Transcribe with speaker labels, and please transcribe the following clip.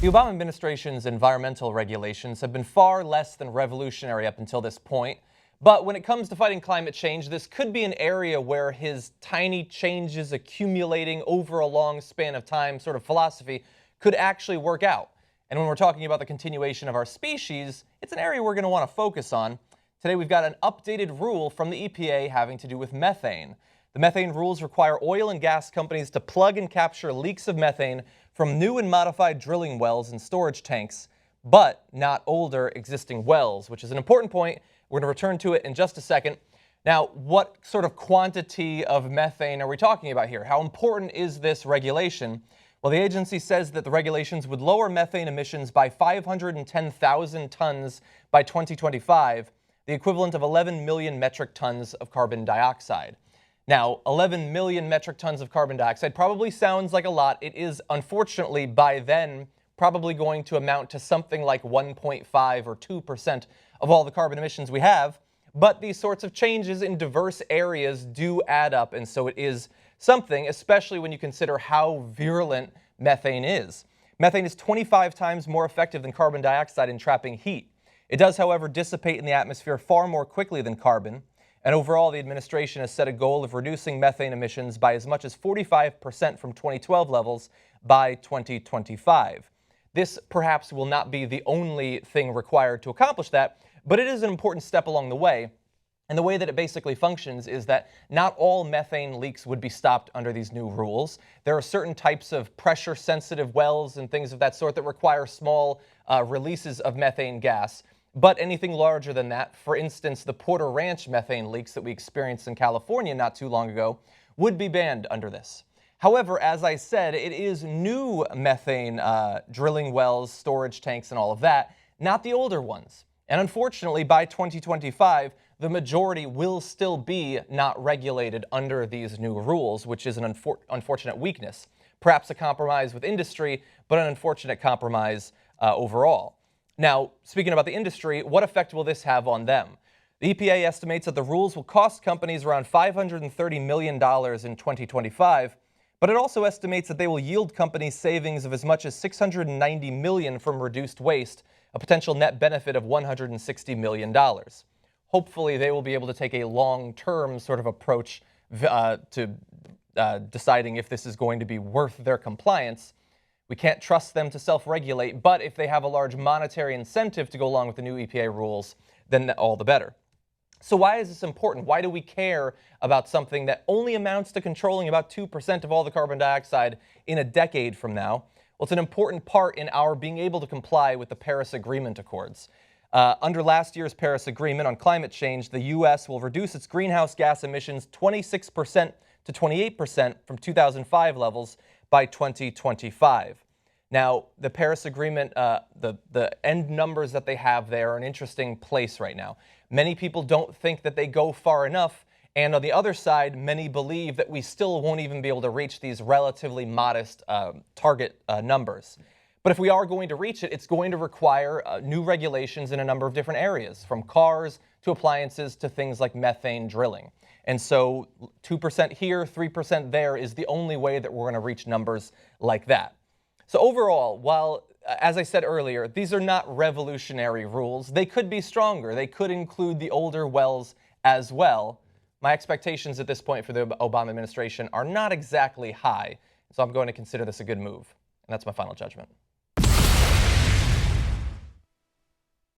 Speaker 1: The Obama administration's environmental regulations have been far less than revolutionary up until this point, but when it comes to fighting climate change, this could be an area where his tiny changes accumulating over a long span of time sort of philosophy could actually work out. And when we're talking about the continuation of our species, it's an area we're going to want to focus on. Today we've got an updated rule from the EPA having to do with methane. The methane rules require oil and gas companies to plug and capture leaks of methane from new and modified drilling wells and storage tanks, but not older existing wells, which is an important point. We're going to return to it in just a second. Now, what sort of quantity of methane are we talking about here? How important is this regulation? Well, the agency says that the regulations would lower methane emissions by 510,000 tons by 2025, the equivalent of 11 million metric tons of carbon dioxide. Now, 11 million metric tons of carbon dioxide probably sounds like a lot. It is, unfortunately, by then, probably going to amount to something like 1.5 or 2% of all the carbon emissions we have. But these sorts of changes in diverse areas do add up, and so it is something, especially when you consider how virulent methane is. Methane is 25 times more effective than carbon dioxide in trapping heat. It does, however, dissipate in the atmosphere far more quickly than carbon. And overall, the administration has set a goal of reducing methane emissions by as much as 45% from 2012 levels by 2025. This perhaps will not be the only thing required to accomplish that, but it is an important step along the way. And the way that it basically functions is that not all methane leaks would be stopped under these new rules. There are certain types of pressure-sensitive wells and things of that sort that require small releases of methane gas. But anything larger than that, for instance, the Porter Ranch methane leaks that we experienced in California not too long ago, would be banned under this. However, as I said, it is new methane drilling wells, storage tanks, and all of that, not the older ones. And unfortunately, by 2025, the majority will still be not regulated under these new rules, which is an unfortunate weakness. Perhaps a compromise with industry, but an unfortunate compromise overall. Now, speaking about the industry, what effect will this have on them? The EPA estimates that the rules will cost companies around $530 million in 2025, but it also estimates that they will yield companies savings of as much as $690 million from reduced waste, a potential net benefit of $160 million. Hopefully, they will be able to take a long-term sort of approach to deciding if this is going to be worth their compliance. We can't trust them to self-regulate, but if they have a large monetary incentive to go along with the new EPA rules, then all the better. So why is this important? Why do we care about something that only amounts to controlling about 2% of all the carbon dioxide in a decade from now? Well, it's an important part in our being able to comply with the Paris Agreement Accords. Under last year's Paris Agreement on climate change, the U.S. will reduce its greenhouse gas emissions 26% to 28% from 2005 levels by 2025. Now, the Paris Agreement, the end numbers that they have there are an interesting place right now. Many people don't think that they go far enough, and on the other side, many believe that we still won't even be able to reach these relatively modest target numbers. But if we are going to reach it, it's going to require new regulations in a number of different areas, from cars to appliances to things like methane drilling. And so 2% here, 3% there is the only way that we're going to reach numbers like that. So overall, while, as I said earlier, these are not revolutionary rules, they could be stronger. They could include the older wells as well. My expectations at this point for the Obama administration are not exactly high, so I'm going to consider this a good move. And that's my final judgment.